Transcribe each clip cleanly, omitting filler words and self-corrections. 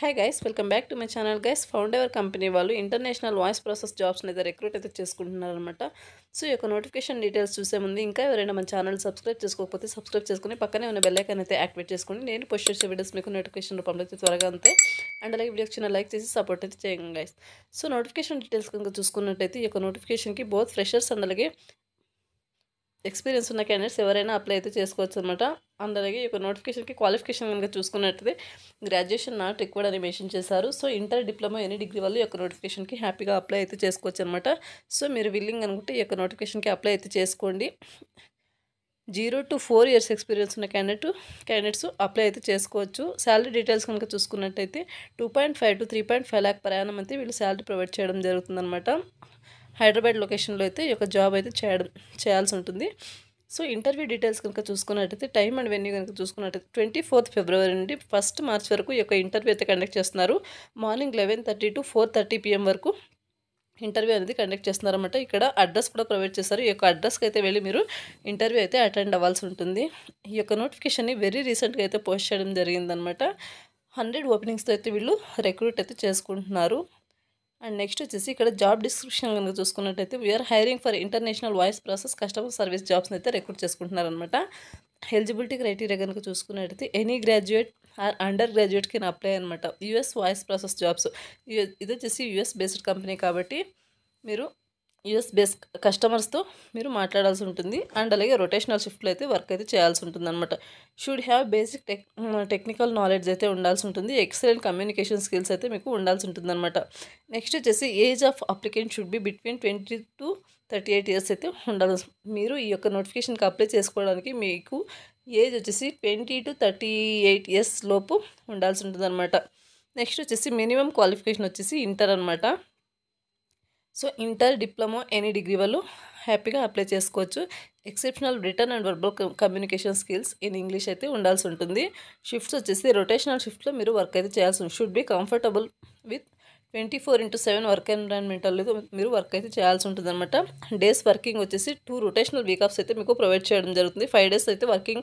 Hi guys, welcome back to my channel guys. Found ever company వాళ్ళు international voice process జాబ్స్ని అయితే recruit అయితే చేసుకుంటున్నారు అనమాట. సో ఈ యొక్క నోటిఫికేషన్ డీటెయిల్స్ చూసే ముందు ఇంకా ఎవరైనా మన ఛానల్ సబ్స్క్రైబ్ చేసుకోకపోతే సబ్స్క్రైబ్ చేసుకుని పక్కనే ఉన్న బెల్ ఐకాన్ అయితే యాక్టివేట్ చేసుకుని నేను పోస్ట్ చేసే వీడియోస్ మీకు నోటిఫికేషన్ రూపంలో అయితే త్వరగా అంతే. అండ్ అలాగే వీడియోకి చిన్న లైక్ చేసి సపోర్ట్ అయితే చేయండి గైస్. సో నోటిఫికేషన్ డీటెయిల్స్ కనుక చూసుకున్నట్టయితే ఈ యొక్క నోటిఫికేషన్కి బోత్ ఫ్రెషర్స్ అండ్ అలాగే ఎక్స్పీరియన్స్ ఉన్న క్యాండిడేట్స్ ఎవరైనా అప్లై అయితే చేసుకోవచ్చు అనమాట. అండ్ అలాగే ఈ యొక్క నోటిఫికేషన్కి క్వాలిఫికేషన్ కనుక చూసుకున్నట్టయితే గ్రాడ్యుయేషన్ నాట్ రిక్వైర్డ్ అని మెన్షన్ చేశారు. So inter, diploma, any degree వాళ్ళు ఈ యొక్క నోటిఫికేషన్కి హ్యాపీగా అప్లై అయితే చేసుకోవచ్చు అనమాట. సో మీరు విల్లింగ్ అనుకుంటే ఈ యొక్క నోటిఫికేషన్కి అప్లై అయితే చేసుకోండి. 0 to 4 years ఎక్స్పీరియన్స్ ఉన్న క్యాండిడేట్స్ అప్లై అయితే చేసుకోవచ్చు. శాలరీ డీటెయిల్స్ కనుక చూసుకున్నట్టయితే 2.5 to 3.5 lakh per annum అయితే వీళ్ళు శాలరీ ప్రొవైడ్ చేయడం జరుగుతుందన్నమాట. హైదరాబాద్ లొకేషన్లో అయితే ఈ యొక్క జాబ్ అయితే చేయాల్సి ఉంటుంది. సో ఇంటర్వ్యూ డీటెయిల్స్ కనుక చూసుకున్నట్టయితే టైం అండ్ వెన్యూ కనుక చూసుకున్నట్టయితే 24th February నుండి 1st March వరకు ఈ యొక్క ఇంటర్వ్యూ అయితే కండక్ట్ చేస్తున్నారు. మార్నింగ్ 11:30 to 4:30 PM వరకు ఇంటర్వ్యూ అనేది కండక్ట్ చేస్తున్నారన్నమాట. ఇక్కడ అడ్రస్ కూడా ప్రొవైడ్ చేస్తారు. ఈ యొక్క అడ్రస్కి అయితే వెళ్ళి మీరు ఇంటర్వ్యూ అయితే అటెండ్ అవ్వాల్సి ఉంటుంది. ఈ యొక్క నోటిఫికేషన్ని వెరీ రీసెంట్గా అయితే పోస్ట్ చేయడం జరిగిందనమాట. 100 ఓపెనింగ్స్తో అయితే వీళ్ళు రిక్రూట్ అయితే చేసుకుంటున్నారు. అండ్ నెక్స్ట్ వచ్చేసి ఇక్కడ జాబ్ డిస్క్రిప్షన్ కనుక చూసుకున్నట్టయితే we are hiring for international voice process customer service జాబ్స్ని అయితే రిక్రూట్ చేసుకుంటున్నారనమాట. ఎలిజిబిలిటీ క్రైటీరియా కనుక చూసుకున్నట్టయితే any graduate or under graduate can apply అనమాట. యూఎస్ వాయిస్ ప్రాసెస్ జాబ్స్ ఇది వచ్చేసి యూఎస్ బేస్డ్ కంపెనీ కాబట్టి మీరు యూఎస్ బేస్డ్ కస్టమర్స్తో మీరు మాట్లాడాల్సి ఉంటుంది. అండ్ అలాగే రొటేషనల్ షిఫ్ట్లో అయితే వర్క్ అయితే చేయాల్సి ఉంటుంది అనమాట. Should have basic technical knowledge అయితే ఉండాల్సి ఉంటుంది. ఎక్సలెంట్ కమ్యూనికేషన్ స్కిల్స్ అయితే మీకు ఉండాల్సి ఉంటుంది అనమాట. నెక్స్ట్ వచ్చేసి age of applicant should be between 20 to 38 years అయితే ఉండాలి. మీరు ఈ యొక్క నోటిఫికేషన్కి అప్లై చేసుకోవడానికి మీకు ఏజ్ వచ్చేసి 20 to 38 years లోపు ఉండాల్సి ఉంటుంది అనమాట. నెక్స్ట్ వచ్చేసి మినిమం క్వాలిఫికేషన్ వచ్చేసి ఇంటర్ అనమాట. So inter, diploma, any degree వాళ్ళు హ్యాపీగా అప్లై చేసుకోవచ్చు. Exceptional return and verbal communication skills in English అయితే ఉండాల్సి ఉంటుంది. షిఫ్ట్స్ వచ్చేసి రొటేషనల్ షిఫ్ట్లో మీరు వర్క్ అయితే చేయాల్సి ఉంటుంది. Should be comfortable with 24/7 work ఎన్విరాన్మెంట్లో మీరు వర్క్ అయితే చేయాల్సి ఉంటుంది అనమాట. డేస్ వర్కింగ్ వచ్చేసి 2 రొటేషనల్ వీక్ ఆఫ్స్ అయితే మీకు ప్రొవైడ్ చేయడం జరుగుతుంది. 5 days అయితే వర్కింగ్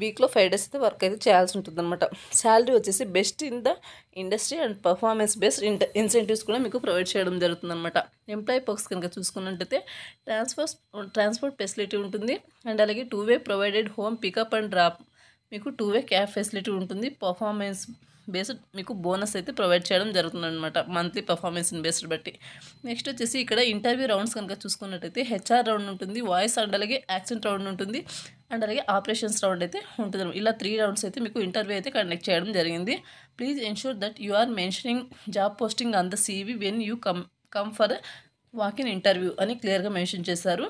వీక్లో 5 days అయితే వర్క్ అయితే చేయాల్సి ఉంటుంది అనమాట. శాలరీ వచ్చేసి best in the industry and performance based incentives కూడా మీకు ప్రొవైడ్ చేయడం జరుగుతుంది అనమాట. ఎంప్లాయీ పర్క్స్ కనుక చూసుకున్నట్టయితే ట్రాన్స్పోర్ట్ ఫెసిలిటీ ఉంటుంది. అండ్ అలాగే 2-way provided home pickup and drop, మీకు 2-way క్యాబ్ ఫెసిలిటీ ఉంటుంది. పర్ఫార్మెన్స్ బేస్డ్ మీకు బోనస్ అయితే ప్రొవైడ్ చేయడం జరుగుతుంది అనమాట, మంత్లీ పర్ఫార్మెన్స్ బేస్డ్ బట్టి. నెక్స్ట్ వచ్చేసి ఇక్కడ ఇంటర్వ్యూ రౌండ్స్ కనుక చూసుకున్నట్టయితే హెచ్ఆర్ రౌండ్ ఉంటుంది, వాయిస్ అండ్ అలాగే యాక్సెంట్ రౌండ్ ఉంటుంది, అండ్ అలాగే ఆపరేషన్స్ రౌండ్ అయితే ఉంటుంది. ఇలా 3 rounds అయితే మీకు ఇంటర్వ్యూ అయితే కండక్ట్ చేయడం జరిగింది. Please ensure that you are mentioning job posting on the CV when you come for walk in interview అని క్లియర్గా మెన్షన్ చేశారు.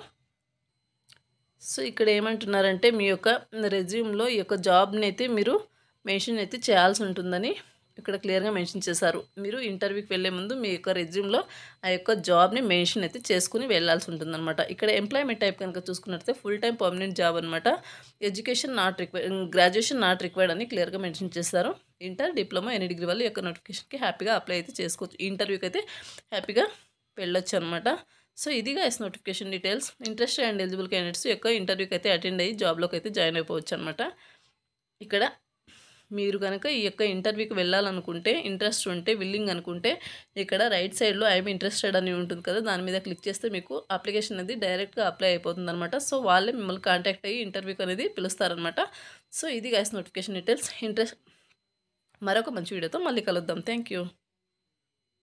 సో ఇక్కడ ఏమంటున్నారంటే మీ యొక్క రెజ్యూమ్లో ఈ యొక్క జాబ్ని అయితే మీరు మెన్షన్ అయితే చేయాల్సి ఉంటుందని ఇక్కడ క్లియర్గా మెన్షన్ చేశారు. మీరు ఇంటర్వ్యూకి వెళ్ళే ముందు మీ యొక్క రెజ్యూమ్లో ఆ యొక్క జాబ్ని మెన్షన్ అయితే చేసుకుని వెళ్ళాల్సి ఉంటుందన్నమాట. ఇక్కడ ఎంప్లాయ్మెంట్ టైప్ కనుక చూసుకున్నట్లయితే ఫుల్ టైం పర్మనెంట్ జాబ్ అనమాట. Education not required, graduation not required అని క్లియర్గా మెన్షన్ చేశారు. ఇంటర్, డిప్లొమా, ఎనీ డిగ్రీ వాళ్ళు ఈ యొక్క నోటిఫికేషన్కి హ్యాపీగా అప్లై అయితే చేసుకోవచ్చు. ఇంటర్వ్యూకి అయితే హ్యాపీగా వెళ్ళొచ్చు అనమాట. సో ఇది guys notification details. Interested and eligible candidates యొక్క ఇంటర్వ్యూకి అయితే అటెండ్ అయ్యి జాబ్లోకి అయితే జాయిన్ అయిపోవచ్చు అనమాట. ఇక్కడ మీరు కనుక ఈ యొక్క ఇంటర్వ్యూకి వెళ్ళాలనుకుంటే, ఇంట్రెస్ట్ ఉంటే, విల్లింగ్ అనుకుంటే ఇక్కడ రైట్ సైడ్లో ఐఎమ్ ఇంట్రెస్టెడ్ అని ఉంటుంది కదా, దాని మీద క్లిక్ చేస్తే మీకు అప్లికేషన్ అనేది డైరెక్ట్గా అప్లై అయిపోతుంది అనమాట. సో వాళ్ళే మిమ్మల్ని కాంటాక్ట్ అయ్యి ఇంటర్వ్యూకి అనేది పిలుస్తారనమాట. సో ఇది గైస్ నోటిఫికేషన్ డీటెయిల్స్. మరొక మంచి వీడియోతో మళ్ళీ కలుద్దాం. Thank you.